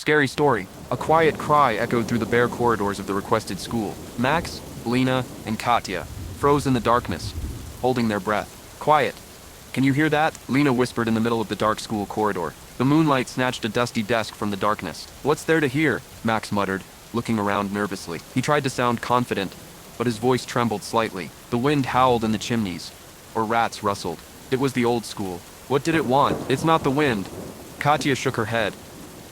Scary story. A quiet cry echoed through the bare corridors of the requested school. Max, Lena, and Katya froze in the darkness, holding their breath. Quiet. Can you hear that? Lena whispered in the middle of the dark school corridor. The moonlight snatched a dusty desk from the darkness. What's there to hear? Max muttered, looking around nervously. He tried to sound confident, but his voice trembled slightly. The wind howled in the chimneys, or rats rustled. It was the old school. What did it want? It's not the wind. Katya shook her head,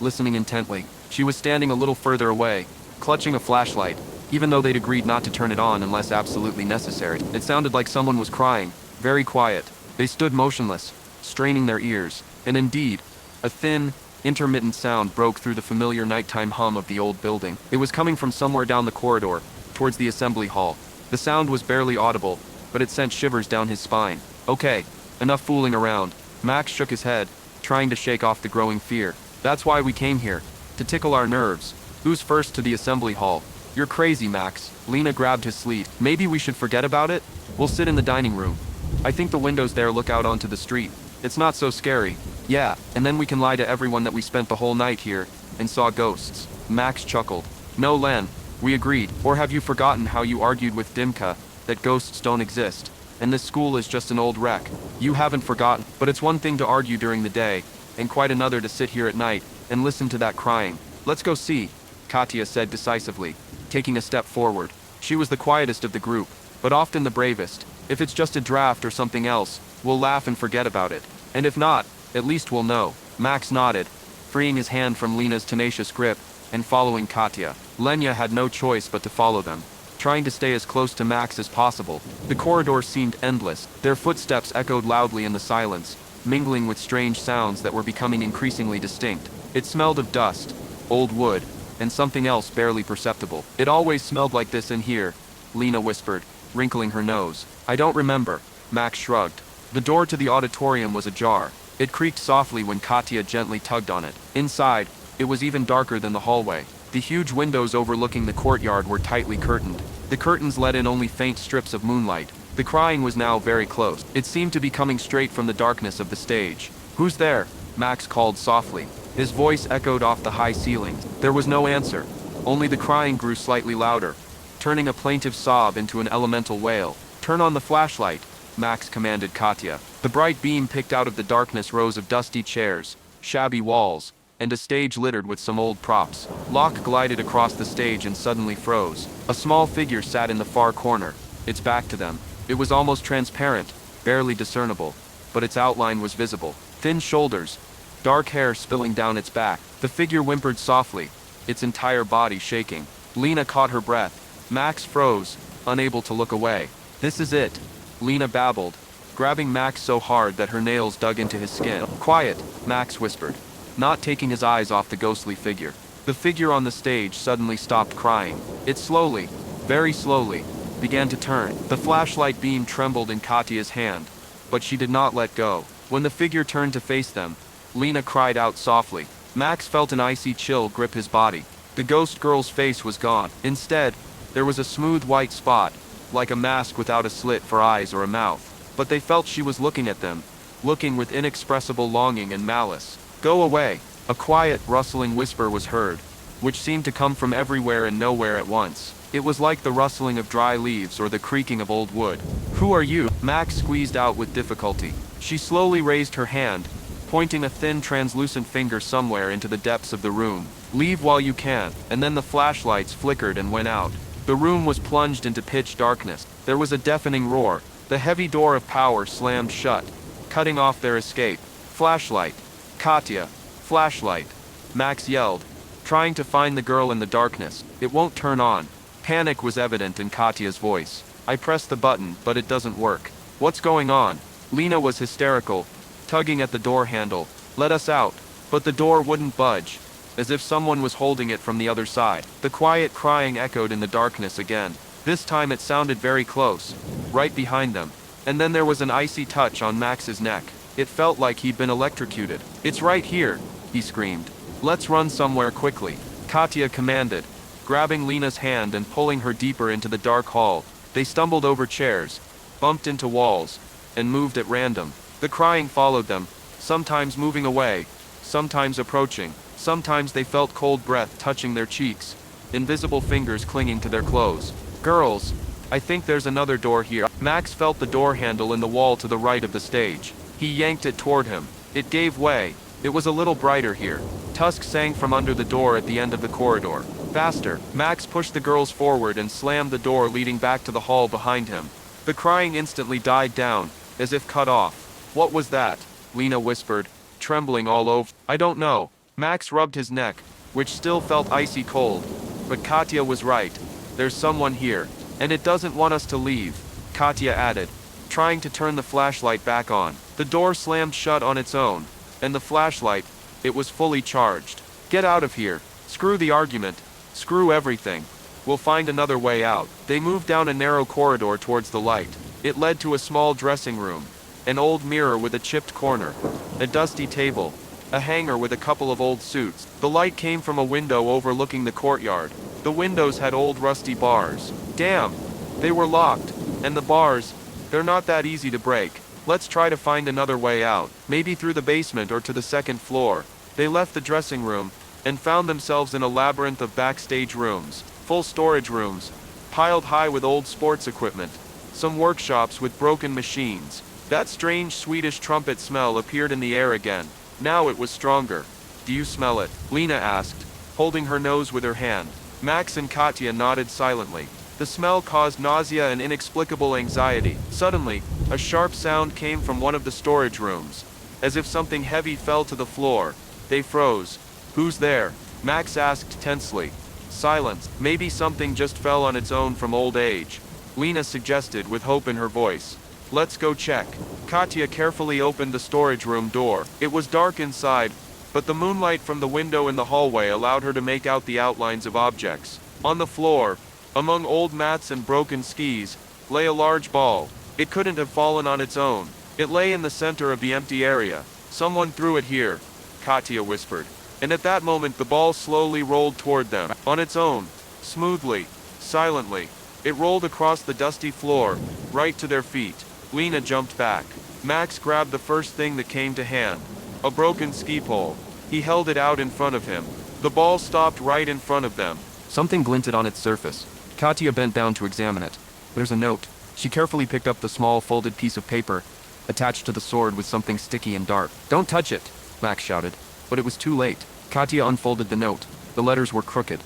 listening intently. She was standing a little further away, clutching a flashlight, even though they'd agreed not to turn it on unless absolutely necessary. It sounded like someone was crying, very quiet. They stood motionless, straining their ears, and indeed, a thin, intermittent sound broke through the familiar nighttime hum of the old building. It was coming from somewhere down the corridor, towards the assembly hall. The sound was barely audible, but it sent shivers down his spine. Okay, enough fooling around. Max shook his head, trying to shake off the growing fear. That's why we came here, to tickle our nerves. Who's first to the assembly hall? You're crazy, Max. Lena grabbed his sleeve. Maybe we should forget about it? We'll sit in the dining room. I think the windows there look out onto the street. It's not so scary. Yeah, and then we can lie to everyone that we spent the whole night here and saw ghosts. Max chuckled. No, Len, we agreed. Or have you forgotten how you argued with Dimka that ghosts don't exist, and this school is just an old wreck? You haven't forgotten, but it's one thing to argue during the day, and quite another to sit here at night and listen to that crying. Let's go see, Katya said decisively, taking a step forward. She was the quietest of the group, but often the bravest. If it's just a draft or something else, we'll laugh and forget about it. And if not, at least we'll know. Max nodded, freeing his hand from Lena's tenacious grip and following Katya. Lena had no choice but to follow them, trying to stay as close to Max as possible. The corridor seemed endless. Their footsteps echoed loudly in the silence, mingling with strange sounds that were becoming increasingly distinct. It smelled of dust, old wood, and something else barely perceptible. It always smelled like this in here, Lena whispered, wrinkling her nose. I don't remember. Max shrugged. The door to the auditorium was ajar. It creaked softly when Katya gently tugged on it. Inside, it was even darker than the hallway. The huge windows overlooking the courtyard were tightly curtained. The curtains let in only faint strips of moonlight. The crying was now very close. It seemed to be coming straight from the darkness of the stage. Who's there? Max called softly. His voice echoed off the high ceilings. There was no answer. Only the crying grew slightly louder, turning a plaintive sob into an elemental wail. Turn on the flashlight, Max commanded Katya. The bright beam picked out of the darkness rows of dusty chairs, shabby walls, and a stage littered with some old props. Locke glided across the stage and suddenly froze. A small figure sat in the far corner, its back to them. It was almost transparent, barely discernible, but its outline was visible. Thin shoulders, dark hair spilling down its back. The figure whimpered softly, its entire body shaking. Lena caught her breath. Max froze, unable to look away. This is it, Lena babbled, grabbing Max so hard that her nails dug into his skin. Quiet, Max whispered, not taking his eyes off the ghostly figure. The figure on the stage suddenly stopped crying. It slowly, very slowly, began to turn. The flashlight beam trembled in Katya's hand, but she did not let go. When the figure turned to face them, Lena cried out softly. Max felt an icy chill grip his body. The ghost girl's face was gone. Instead, there was a smooth white spot, like a mask without a slit for eyes or a mouth. But they felt she was looking at them, looking with inexpressible longing and malice. Go away. A quiet, rustling whisper was heard, which seemed to come from everywhere and nowhere at once. It was like the rustling of dry leaves or the creaking of old wood. Who are you? Max squeezed out with difficulty. She slowly raised her hand, pointing a thin, translucent finger somewhere into the depths of the room. Leave while you can. And then the flashlights flickered and went out. The room was plunged into pitch darkness. There was a deafening roar. The heavy door of power slammed shut, cutting off their escape. Flashlight. Katya. Flashlight. Max yelled, trying to find the girl in the darkness. It won't turn on. Panic was evident in Katya's voice. I pressed the button, but it doesn't work. What's going on? Lena was hysterical, tugging at the door handle. Let us out. But the door wouldn't budge, as if someone was holding it from the other side. The quiet crying echoed in the darkness again. This time it sounded very close, right behind them. And then there was an icy touch on Max's neck. It felt like he'd been electrocuted. It's right here, he screamed. Let's run somewhere quickly, Katya commanded, grabbing Lena's hand and pulling her deeper into the dark hall. They stumbled over chairs, bumped into walls, and moved at random. The crying followed them, sometimes moving away, sometimes approaching, Sometimes they felt cold breath touching their cheeks, invisible fingers clinging to their clothes. Girls, I think there's another door here. Max felt the door handle in the wall to the right of the stage. He yanked it toward him. It gave way. It was a little brighter here. Tusk sang from under the door at the end of the corridor. Faster. Max pushed the girls forward and slammed the door leading back to the hall behind him. The crying instantly died down, as if cut off. What was that? Lena whispered, trembling all over. I don't know. Max rubbed his neck, which still felt icy cold. But Katya was right. There's someone here. And it doesn't want us to leave, Katya added, trying to turn the flashlight back on. The door slammed shut on its own, and the flashlight, it was fully charged. Get out of here. Screw the argument. Screw everything. We'll find another way out. They moved down a narrow corridor towards the light. It led to a small dressing room, an old mirror with a chipped corner, a dusty table, a hanger with a couple of old suits. The light came from a window overlooking the courtyard. The windows had old rusty bars. Damn, they were locked. And the bars, they're not that easy to break. Let's try to find another way out, maybe through the basement or to the second floor. They left the dressing room, and found themselves in a labyrinth of backstage rooms, full storage rooms, piled high with old sports equipment, some workshops with broken machines. That strange Swedish trumpet smell appeared in the air again. Now it was stronger. Do you smell it? Lena asked, holding her nose with her hand. Max and Katya nodded silently. The smell caused nausea and inexplicable anxiety. Suddenly, a sharp sound came from one of the storage rooms, as if something heavy fell to the floor. They froze. Who's there? Max asked tensely. Silence. Maybe something just fell on its own from old age, Lena suggested with hope in her voice. Let's go check. Katya carefully opened the storage room door. It was dark inside, but the moonlight from the window in the hallway allowed her to make out the outlines of objects. On the floor, among old mats and broken skis, lay a large ball. It couldn't have fallen on its own. It lay in the center of the empty area. Someone threw it here, Katya whispered. And at that moment the ball slowly rolled toward them, on its own, smoothly, silently. It rolled across the dusty floor, right to their feet. Lena jumped back. Max grabbed the first thing that came to hand, a broken ski pole. He held it out in front of him. The ball stopped right in front of them. Something glinted on its surface. Katya bent down to examine it. There's a note. She carefully picked up the small folded piece of paper. Attached to the sword was something sticky and dark. Don't touch it, Max shouted. But it was too late. Katya unfolded the note. The letters were crooked,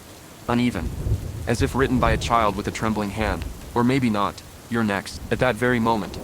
uneven, as if written by a child with a trembling hand. Or maybe not. You're next. At that very moment,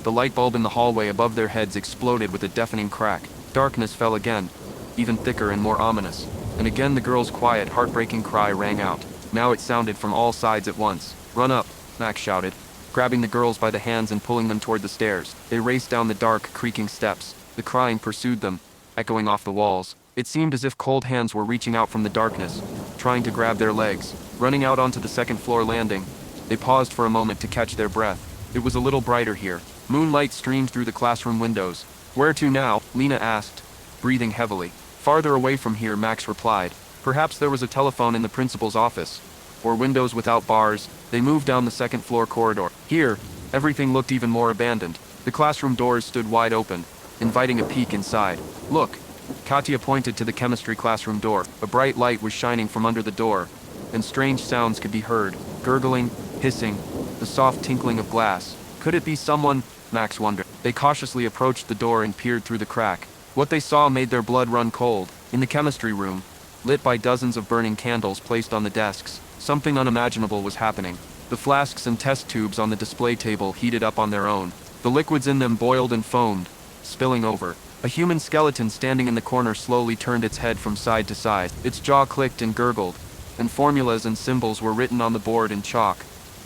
the light bulb in the hallway above their heads exploded with a deafening crack. Darkness fell again, even thicker and more ominous. And again the girl's quiet, heartbreaking cry rang out. Now it sounded from all sides at once. Run up, Max shouted, grabbing the girls by the hands and pulling them toward the stairs. They raced down the dark, creaking steps. The crying pursued them, echoing off the walls. It seemed as if cold hands were reaching out from the darkness, trying to grab their legs. Running out onto the second floor landing, they paused for a moment to catch their breath. It was a little brighter here. Moonlight streamed through the classroom windows. Where to now? Lena asked, breathing heavily. Farther away from here, Max replied. Perhaps there was a telephone in the principal's office, or windows without bars. They moved down the second floor corridor. Here, everything looked even more abandoned. The classroom doors stood wide open, inviting a peek inside. Look, Katya pointed to the chemistry classroom door. A bright light was shining from under the door, and strange sounds could be heard. Gurgling, hissing, the soft tinkling of glass. Could it be someone? Max wondered. They cautiously approached the door and peered through the crack. What they saw made their blood run cold. In the chemistry room, lit by dozens of burning candles placed on the desks, something unimaginable was happening. The flasks and test tubes on the display table heated up on their own. The liquids in them boiled and foamed, spilling over. A human skeleton standing in the corner slowly turned its head from side to side. Its jaw clicked and gurgled, and formulas and symbols were written on the board in chalk,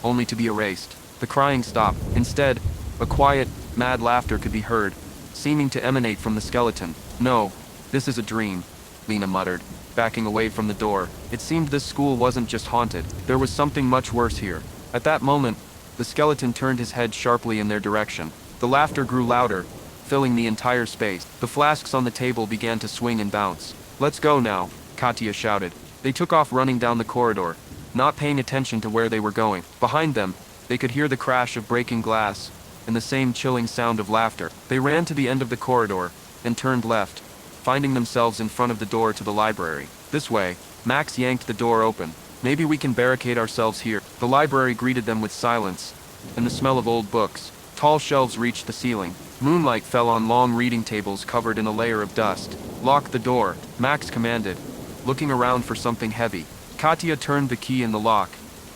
only to be erased. The crying stopped. Instead, a quiet, mad laughter could be heard, seeming to emanate from the skeleton. No, this is a dream, Lena muttered, backing away from the door. It seemed this school wasn't just haunted. There was something much worse here. At that moment, the skeleton turned his head sharply in their direction. The laughter grew louder, filling the entire space. The flasks on the table began to swing and bounce. Let's go now, Katya shouted. They took off running down the corridor, not paying attention to where they were going. Behind them, they could hear the crash of breaking glass, and the same chilling sound of laughter. They ran to the end of the corridor, and turned left, finding themselves in front of the door to the library. This way, Max yanked the door open. Maybe we can barricade ourselves here. The library greeted them with silence and the smell of old books. Tall shelves reached the ceiling. Moonlight fell on long reading tables covered in a layer of dust. Lock the door, Max commanded, looking around for something heavy. Katya turned the key in the lock,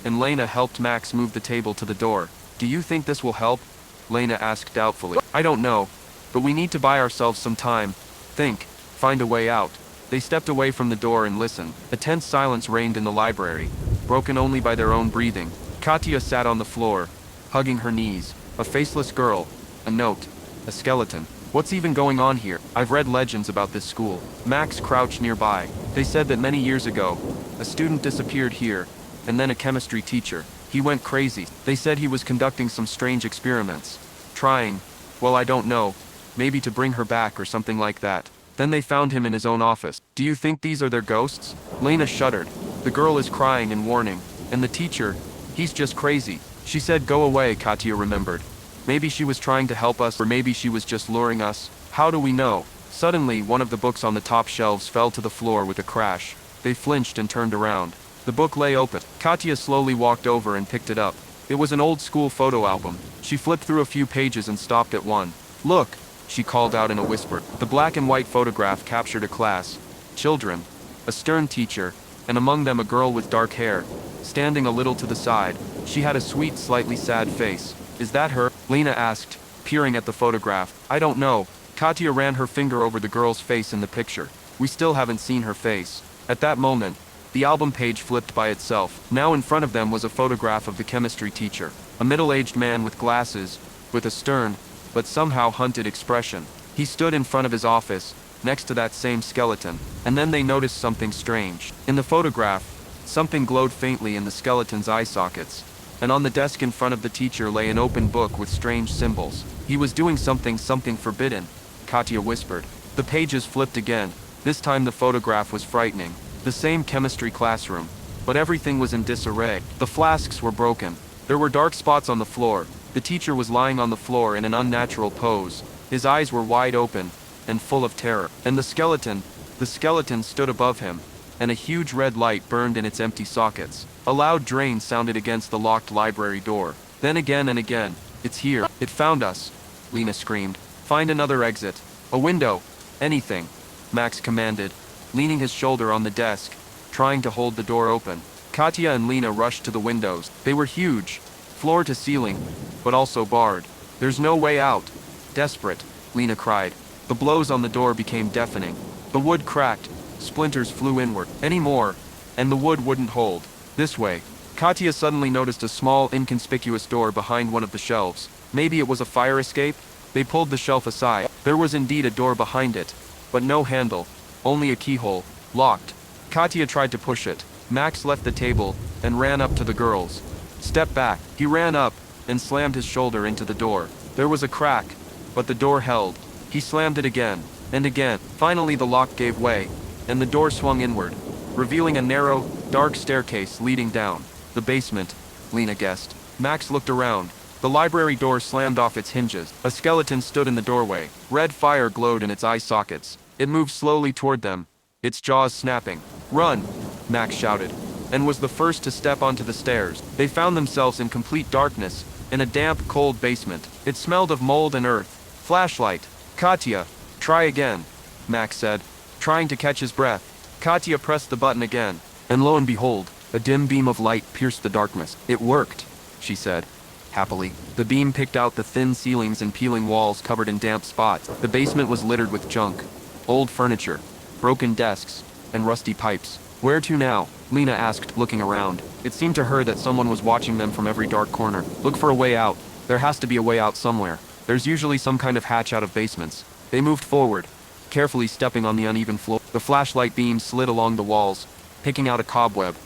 and Lena helped Max move the table to the door. Do you think this will help? Lena asked doubtfully. I don't know, but we need to buy ourselves some time. Think, find a way out. They stepped away from the door and listened. A tense silence reigned in the library, broken only by their own breathing. Katya sat on the floor, hugging her knees. A faceless girl, a note, a skeleton. What's even going on here? I've read legends about this school. Max crouched nearby. They said that many years ago, a student disappeared here, and then a chemistry teacher. He went crazy. They said he was conducting some strange experiments. Trying, well, I don't know, maybe to bring her back or something like that. Then they found him in his own office. Do you think these are their ghosts? Lena shuddered. The girl is crying and warning. And the teacher, he's just crazy. She said go away, Katya remembered. Maybe she was trying to help us, or maybe she was just luring us. How do we know? Suddenly, one of the books on the top shelves fell to the floor with a crash. They flinched and turned around. The book lay open. Katya slowly walked over and picked it up. It was an old school photo album. She flipped through a few pages and stopped at one. Look, she called out in a whisper. The black and white photograph captured a class. Children, a stern teacher, and among them a girl with dark hair, standing a little to the side. She had a sweet, slightly sad face. Is that her? Lena asked, peering at the photograph. I don't know. Katya ran her finger over the girl's face in the picture. We still haven't seen her face. At that moment, the album page flipped by itself. Now in front of them was a photograph of the chemistry teacher. A middle-aged man with glasses, with a stern, but somehow hunted expression. He stood in front of his office, next to that same skeleton. And then they noticed something strange. In the photograph, something glowed faintly in the skeleton's eye sockets. And on the desk in front of the teacher lay an open book with strange symbols. He was doing something forbidden, Katya whispered. The pages flipped again. This time the photograph was frightening. The same chemistry classroom, but everything was in disarray. The flasks were broken. There were dark spots on the floor. The teacher was lying on the floor in an unnatural pose. His eyes were wide open and full of terror. And the skeleton stood above him, and a huge red light burned in its empty sockets. A loud drain sounded against the locked library door. Then again and again. It's here. It found us, Lena screamed. Find another exit. A window. Anything, Max commanded, leaning his shoulder on the desk, trying to hold the door open. Katya and Lena rushed to the windows. They were huge, floor to ceiling, but also barred. There's no way out. Desperate, Lena cried. The blows on the door became deafening. The wood cracked. Splinters flew inward. Any more, and the wood wouldn't hold. This way. Katya suddenly noticed a small, inconspicuous door behind one of the shelves. Maybe it was a fire escape? They pulled the shelf aside. There was indeed a door behind it, but no handle, only a keyhole, locked. Katya tried to push it. Max left the table and ran up to the girls. Step back. He ran up and slammed his shoulder into the door. There was a crack, but the door held. He slammed it again and again. Finally the lock gave way, and the door swung inward, revealing a narrow, dark staircase leading down. The basement, Lena guessed. Max looked around. The library door slammed off its hinges. A skeleton stood in the doorway. Red fire glowed in its eye sockets. It moved slowly toward them, its jaws snapping. Run, Max shouted, and was the first to step onto the stairs. They found themselves in complete darkness, in a damp, cold basement. It smelled of mold and earth. Flashlight. Katya, try again, Max said, trying to catch his breath. Katya pressed the button again, and lo and behold, a dim beam of light pierced the darkness. It worked, she said, happily. The beam picked out the thin ceilings and peeling walls covered in damp spots. The basement was littered with junk, old furniture, broken desks, and rusty pipes. Where to now? Lena asked, looking around. It seemed to her that someone was watching them from every dark corner. Look for a way out. There has to be a way out somewhere. There's usually some kind of hatch out of basements. They moved forward, carefully stepping on the uneven floor. The flashlight beam slid along the walls, picking out a cobweb,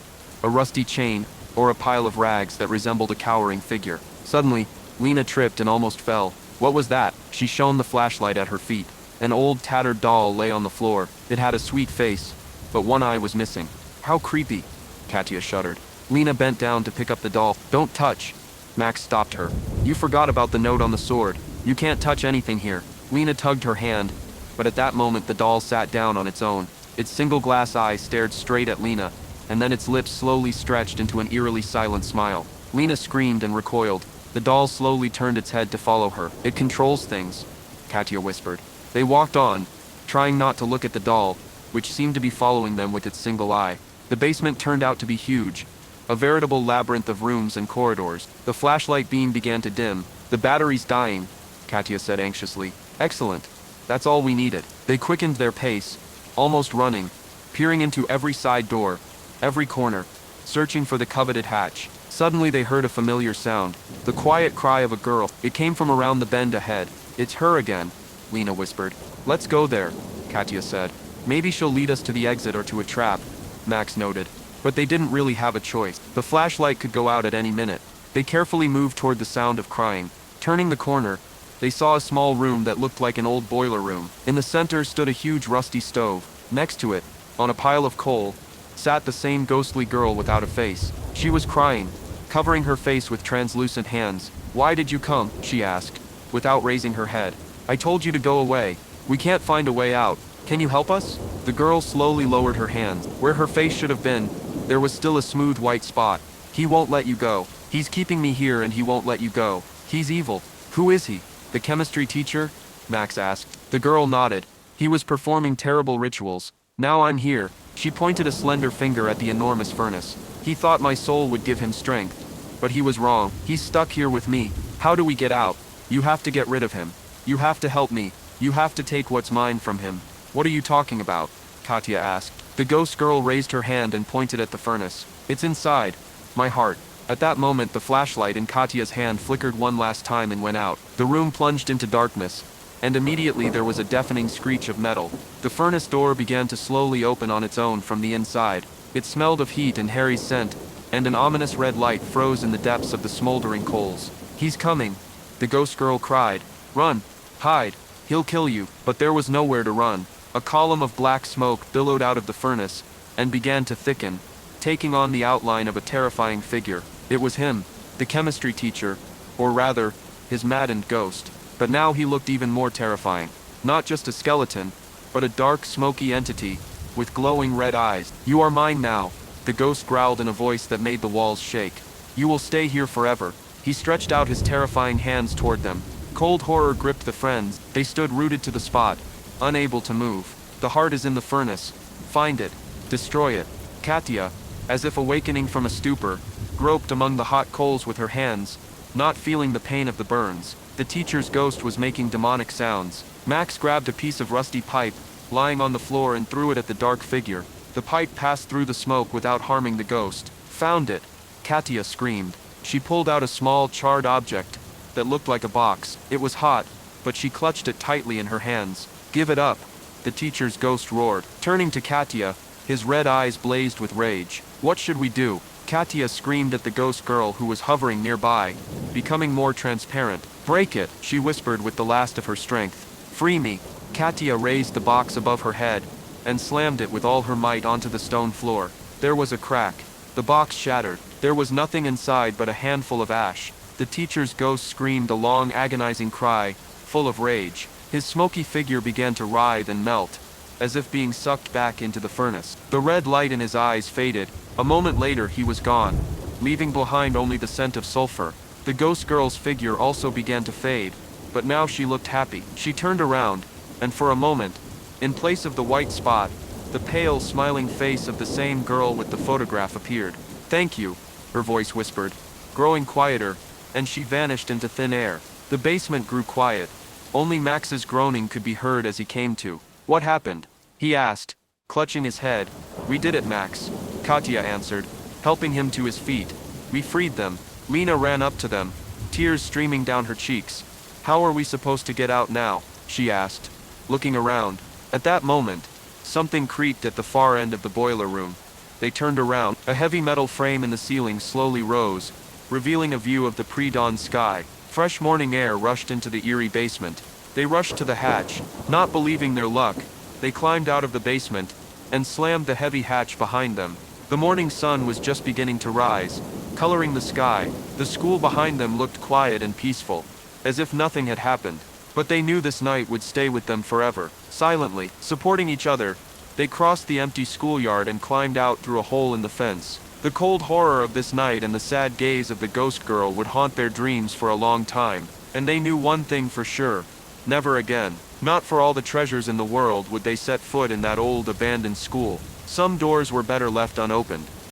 a rusty chain, or a pile of rags that resembled a cowering figure. Suddenly, Lena tripped and almost fell. What was that? She shone the flashlight at her feet. An old tattered doll lay on the floor. It had a sweet face, but one eye was missing. How creepy, Katya shuddered. Lena bent down to pick up the doll. Don't touch. Max stopped her. You forgot about the note on the sword. You can't touch anything here. Lena tugged her hand, but at that moment the doll sat down on its own. Its single glass eye stared straight at Lena, and then its lips slowly stretched into an eerily silent smile. Lena screamed and recoiled. The doll slowly turned its head to follow her. It controls things, Katya whispered. They walked on, trying not to look at the doll, which seemed to be following them with its single eye. The basement turned out to be huge, a veritable labyrinth of rooms and corridors. The flashlight beam began to dim. The battery's dying, Katya said anxiously. Excellent. That's all we needed. They quickened their pace, almost running, peering into every side door, every corner, searching for the coveted hatch. Suddenly they heard a familiar sound, the quiet cry of a girl. It came from around the bend ahead. It's her again, Lena whispered. Let's go there, Katya said. Maybe she'll lead us to the exit or to a trap, Max noted. But they didn't really have a choice. The flashlight could go out at any minute. They carefully moved toward the sound of crying. Turning the corner, they saw a small room that looked like an old boiler room. In the center stood a huge rusty stove. Next to it, on a pile of coal, sat the same ghostly girl without a face. She was crying, covering her face with translucent hands. Why did you come? She asked, without raising her head. I told you to go away. We can't find a way out. Can you help us? The girl slowly lowered her hands. Where her face should have been, there was still a smooth white spot. He won't let you go. He's keeping me here and he won't let you go. He's evil. Who is he? The chemistry teacher? Max asked. The girl nodded. He was performing terrible rituals. Now I'm here. She pointed a slender finger at the enormous furnace. He thought my soul would give him strength. But he was wrong. He's stuck here with me. How do we get out? You have to get rid of him. You have to help me. You have to take what's mine from him. What are you talking about? Katya asked. The ghost girl raised her hand and pointed at the furnace. It's inside. My heart. At that moment the flashlight in Katya's hand flickered one last time and went out. The room plunged into darkness, and immediately there was a deafening screech of metal. The furnace door began to slowly open on its own from the inside. It smelled of heat and Harry's scent, and an ominous red light froze in the depths of the smoldering coals. He's coming, the ghost girl cried. Run! Hide! He'll kill you. But there was nowhere to run. A column of black smoke billowed out of the furnace, and began to thicken, taking on the outline of a terrifying figure. It was him, the chemistry teacher, or rather, his maddened ghost. But now he looked even more terrifying. Not just a skeleton, but a dark, smoky entity, with glowing red eyes. You are mine now, the ghost growled in a voice that made the walls shake. You will stay here forever. He stretched out his terrifying hands toward them. Cold horror gripped the friends. They stood rooted to the spot, unable to move. The heart is in the furnace. Find it. Destroy it. Katya, as if awakening from a stupor, groped among the hot coals with her hands, not feeling the pain of the burns. The teacher's ghost was making demonic sounds. Max grabbed a piece of rusty pipe, lying on the floor, and threw it at the dark figure. The pipe passed through the smoke without harming the ghost. Found it! Katya screamed. She pulled out a small, charred object that looked like a box. It was hot, but she clutched it tightly in her hands. Give it up! The teacher's ghost roared. Turning to Katya, his red eyes blazed with rage. What should we do? Katya screamed at the ghost girl who was hovering nearby, becoming more transparent. Break it, she whispered with the last of her strength. Free me. Katya raised the box above her head, and slammed it with all her might onto the stone floor. There was a crack. The box shattered. There was nothing inside but a handful of ash. The teacher's ghost screamed a long, agonizing cry, full of rage. His smoky figure began to writhe and melt, as if being sucked back into the furnace. The red light in his eyes faded. A moment later he was gone, leaving behind only the scent of sulfur. The ghost girl's figure also began to fade, but now she looked happy. She turned around, and for a moment, in place of the white spot, the pale, smiling face of the same girl with the photograph appeared. Thank you, her voice whispered, growing quieter, and she vanished into thin air. The basement grew quiet. Only Max's groaning could be heard as he came to. What happened? He asked, clutching his head. We did it, Max, Katya answered, helping him to his feet. We freed them. Lena ran up to them, tears streaming down her cheeks. How are we supposed to get out now? She asked, looking around. At that moment, something creaked at the far end of the boiler room. They turned around. A heavy metal frame in the ceiling slowly rose, revealing a view of the pre-dawn sky. Fresh morning air rushed into the eerie basement. They rushed to the hatch. Not believing their luck, they climbed out of the basement and slammed the heavy hatch behind them. The morning sun was just beginning to rise, coloring the sky. The school behind them looked quiet and peaceful, as if nothing had happened. But they knew this night would stay with them forever. Silently, supporting each other, they crossed the empty schoolyard and climbed out through a hole in the fence. The cold horror of this night and the sad gaze of the ghost girl would haunt their dreams for a long time, and they knew one thing for sure: never again. Not for all the treasures in the world would they set foot in that old abandoned school. Some doors were better left unopened.